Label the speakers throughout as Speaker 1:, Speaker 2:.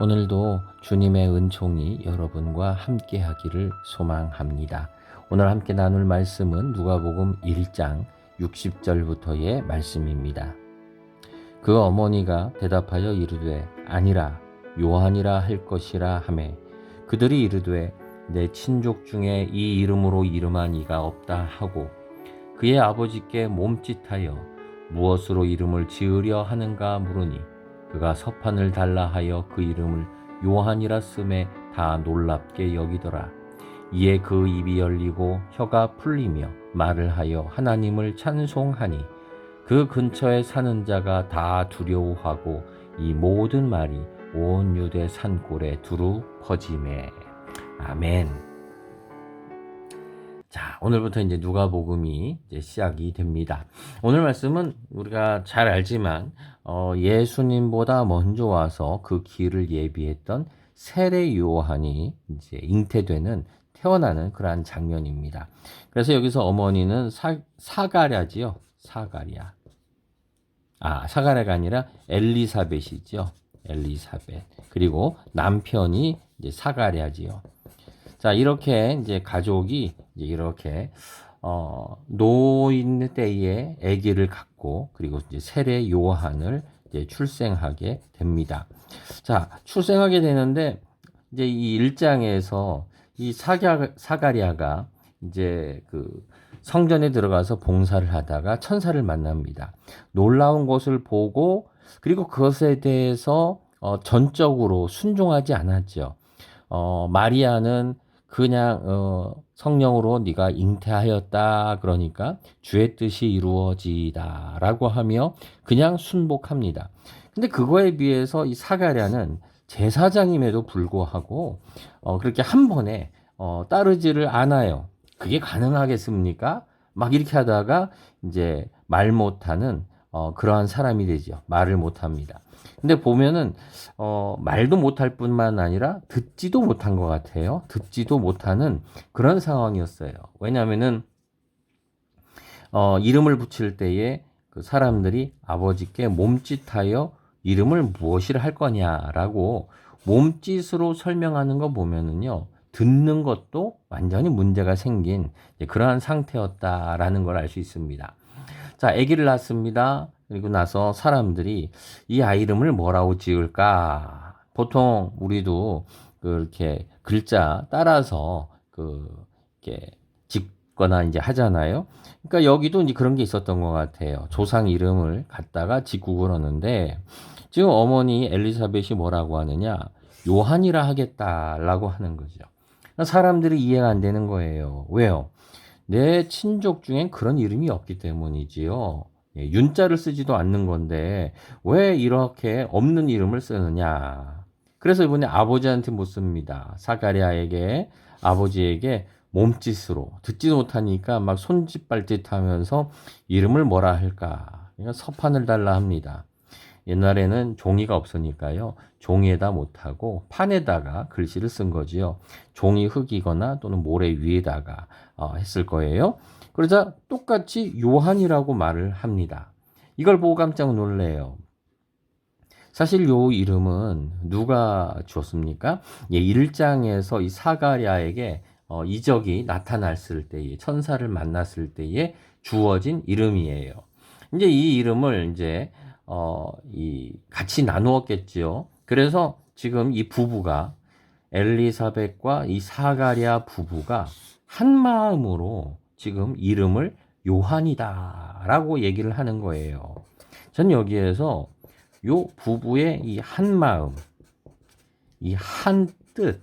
Speaker 1: 오늘도 주님의 은총이 여러분과 함께 하기를 소망합니다. 오늘 함께 나눌 말씀은 누가복음 1장 60절부터의 말씀입니다. 그 어머니가 대답하여 이르되 아니라 요한이라 할 것이라 하매 그들이 이르되 내 친족 중에 이 이름으로 이름한 이가 없다 하고 그의 아버지께 몸짓하여 무엇으로 이름을 지으려 하는가 물으니 그가 서판을 달라 하여 그 이름을 요한이라 쓰매 다 놀랍게 여기더라. 이에 그 입이 열리고 혀가 풀리며 말을 하여 하나님을 찬송하니 그 근처에 사는 자가 다 두려워하고 이 모든 말이 온 유대 산골에 두루 퍼지매. 아멘. 자, 오늘부터 이제 누가복음이 이제 시작이 됩니다. 오늘 말씀은 우리가 잘 알지만 예수님보다 먼저 와서 그 길을 예비했던 세례 요한이 이제 잉태되는 태어나는 그러한 장면입니다. 그래서 여기서 어머니는 사가랴지요. 사가랴. 사가랴가 아니라 엘리사벳이죠. 엘리사벳. 그리고 남편이 이제 사가랴지요. 자, 이렇게 이제 가족이 이제 이렇게 노인 때에 아기를 갖고 그리고 이제 세례 요한을 이제 출생하게 됩니다. 자, 출생하게 되는데 이제 이 1장에서 이 사가랴가 이제 그 성전에 들어가서 봉사를 하다가 천사를 만납니다. 놀라운 것을 보고 그리고 그것에 대해서 전적으로 순종하지 않았죠. 마리아는 그냥 성령으로 네가 잉태하였다 그러니까 주의 뜻이 이루어지다라고 하며 그냥 순복합니다. 근데 그거에 비해서 이 사가랴는 제사장임에도 불구하고 그렇게 한 번에 따르지를 않아요. 그게 가능하겠습니까? 막 이렇게 하다가 이제 말 못하는 그러한 사람이 되죠. 말을 못합니다. 근데 보면은 말도 못할 뿐만 아니라 듣지도 못한 것 같아요. 듣지도 못하는 그런 상황이었어요. 왜냐하면은 이름을 붙일 때에 그 사람들이 아버지께 몸짓하여 이름을 무엇이라 할 거냐라고 몸짓으로 설명하는 거 보면은요. 듣는 것도 완전히 문제가 생긴 그러한 상태였다라는 걸 알 수 있습니다. 자, 아기를 낳습니다. 그리고 나서 사람들이 이 아이 이름을 뭐라고 지을까? 보통 우리도 그렇게 글자 따라서 이렇게 짓거나 이제 하잖아요. 그러니까 여기도 이제 그런 게 있었던 것 같아요. 조상 이름을 갖다가 짓고 그러는데 지금 어머니 엘리사벳이 뭐라고 하느냐? 요한이라 하겠다라고 하는 거죠. 그러니까 사람들이 이해가 안 되는 거예요. 왜요? 내 친족 중엔 그런 이름이 없기 때문이지요. 윤자를 쓰지도 않는 건데 왜 이렇게 없는 이름을 쓰느냐. 그래서 이번에 아버지한테 묻습니다. 사가랴에게 아버지에게 몸짓으로 듣지 못하니까 막 손짓발짓 하면서 이름을 뭐라 할까. 그러니까 서판을 달라 합니다. 옛날에는 종이가 없으니까요. 종이에다 못하고 판에다가 글씨를 쓴 거지요. 종이 흙이거나 또는 모래 위에다가 했을 거예요. 그러자 똑같이 요한이라고 말을 합니다. 이걸 보고 깜짝 놀래요. 사실 요 이름은 누가 주었습니까? 1장에서 이 사가랴에게 이적이 나타났을 때에 천사를 만났을 때에 주어진 이름이에요. 이제 이 이름을 이제 같이 나누었겠지요. 그래서 지금 이 부부가 엘리사벳과 이 사가랴 부부가 한 마음으로 지금 이름을 요한이다라고 얘기를 하는 거예요. 전 여기에서 요 부부의 이 한 마음, 이 한 뜻,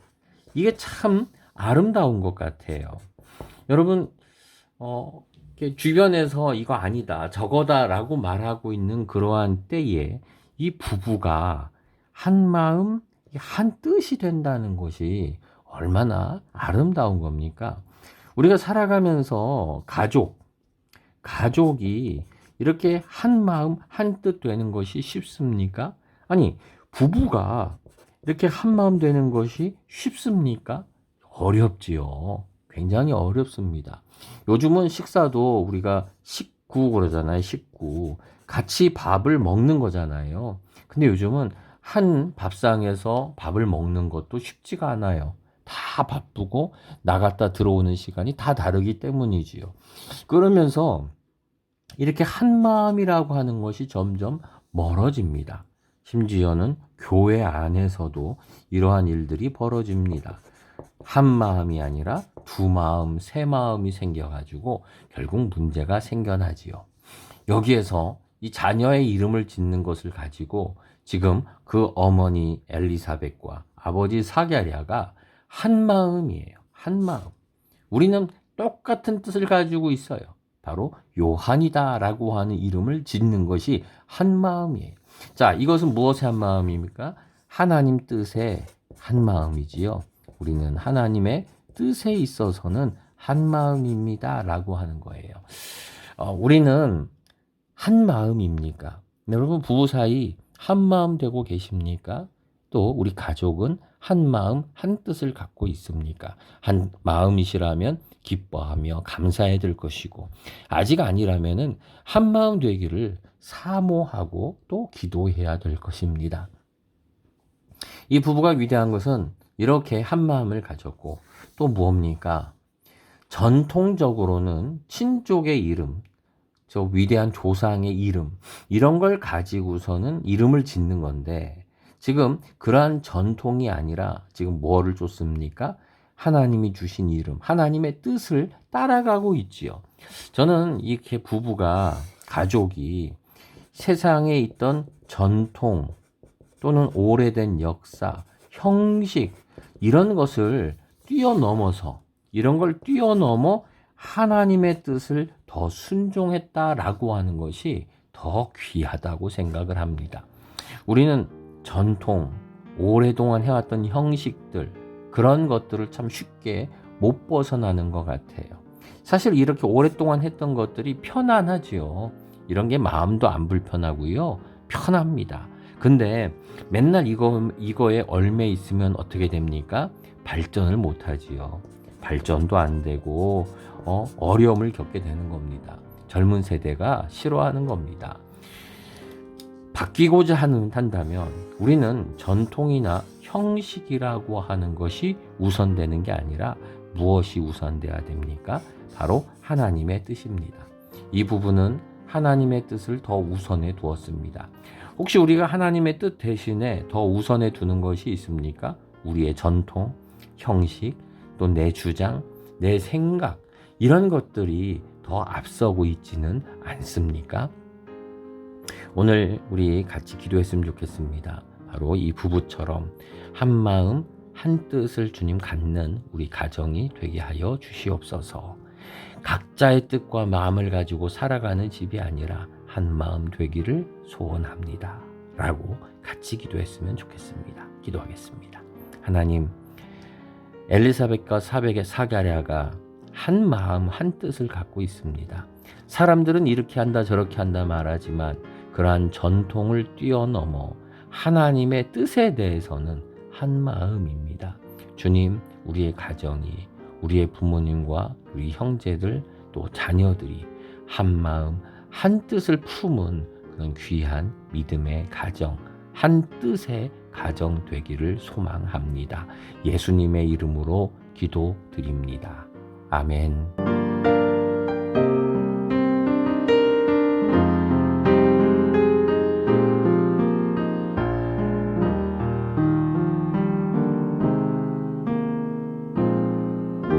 Speaker 1: 이게 참 아름다운 것 같아요. 여러분, 주변에서 이거 아니다, 저거다라고 말하고 있는 그러한 때에 이 부부가 한 마음, 한 뜻이 된다는 것이 얼마나 아름다운 겁니까? 우리가 살아가면서 가족이 이렇게 한 마음, 한 뜻 되는 것이 쉽습니까? 아니, 부부가 이렇게 한 마음 되는 것이 쉽습니까? 어렵지요. 굉장히 어렵습니다. 요즘은 식사도 우리가 식구 그러잖아요. 식구. 같이 밥을 먹는 거잖아요. 근데 요즘은 한 밥상에서 밥을 먹는 것도 쉽지가 않아요. 다 바쁘고 나갔다 들어오는 시간이 다 다르기 때문이지요. 그러면서 이렇게 한 마음이라고 하는 것이 점점 멀어집니다. 심지어는 교회 안에서도 이러한 일들이 벌어집니다. 한 마음이 아니라 두 마음, 세 마음이 생겨가지고 결국 문제가 생겨나지요. 여기에서 이 자녀의 이름을 짓는 것을 가지고 지금 그 어머니 엘리사벳과 아버지 사가랴가 한 마음이에요. 한 마음. 우리는 똑같은 뜻을 가지고 있어요. 바로 요한이다라고 하는 이름을 짓는 것이 한 마음이에요. 자, 이것은 무엇의 한 마음입니까? 하나님 뜻의 한 마음이지요. 우리는 하나님의 뜻에 있어서는 한 마음입니다라고 하는 거예요. 우리는 한 마음입니까? 여러분 부부 사이 한 마음 되고 계십니까? 또 우리 가족은 한 마음, 한 뜻을 갖고 있습니까? 한 마음이시라면 기뻐하며 감사해야 될 것이고, 아직 아니라면은 한 마음 되기를 사모하고 또 기도해야 될 것입니다. 이 부부가 위대한 것은 이렇게 한 마음을 가졌고, 또 무엇입니까? 전통적으로는 친족의 이름, 저 위대한 조상의 이름, 이런 걸 가지고서는 이름을 짓는 건데, 지금 그러한 전통이 아니라 지금 뭐를 줬습니까? 하나님이 주신 이름, 하나님의 뜻을 따라가고 있지요. 저는 이렇게 부부가, 가족이 세상에 있던 전통 또는 오래된 역사, 형식, 이런 것을 뛰어넘어서, 이런 걸 뛰어넘어 하나님의 뜻을 더 순종했다라고 하는 것이 더 귀하다고 생각을 합니다. 우리는 전통, 오랫동안 해왔던 형식들, 그런 것들을 참 쉽게 못 벗어나는 것 같아요. 사실 이렇게 오랫동안 했던 것들이 편안하지요. 이런 게 마음도 안 불편하고요. 편합니다. 근데 맨날 이거에 얽매 있으면 어떻게 됩니까? 발전을 못 하지요. 발전도 안 되고 어려움을 겪게 되는 겁니다. 젊은 세대가 싫어하는 겁니다. 바뀌고자 한다면 우리는 전통이나 형식이라고 하는 것이 우선되는 게 아니라 무엇이 우선돼야 됩니까? 바로 하나님의 뜻입니다. 이 부분은 하나님의 뜻을 더 우선에 두었습니다. 혹시 우리가 하나님의 뜻 대신에 더 우선에 두는 것이 있습니까? 우리의 전통, 형식, 또 내 주장, 내 생각, 이런 것들이 더 앞서고 있지는 않습니까? 오늘 우리 같이 기도했으면 좋겠습니다. 바로 이 부부처럼 한 마음, 한 뜻을 주님 갖는 우리 가정이 되게 하여 주시옵소서. 각자의 뜻과 마음을 가지고 살아가는 집이 아니라 한 마음 되기를 소원합니다. 라고 같이 기도했으면 좋겠습니다. 기도하겠습니다. 하나님, 엘리사벳과 사가랴가 한 마음, 한 뜻을 갖고 있습니다. 사람들은 이렇게 한다 저렇게 한다 말하지만 그러한 전통을 뛰어넘어 하나님의 뜻에 대해서는 한 마음입니다. 주님, 우리의 가정이, 우리의 부모님과 우리 형제들 또 자녀들이 한 마음, 한 뜻을 품은 그런 귀한 믿음의 가정, 한 뜻의 가정 되기를 소망합니다. 예수님의 이름으로 기도드립니다. 아멘.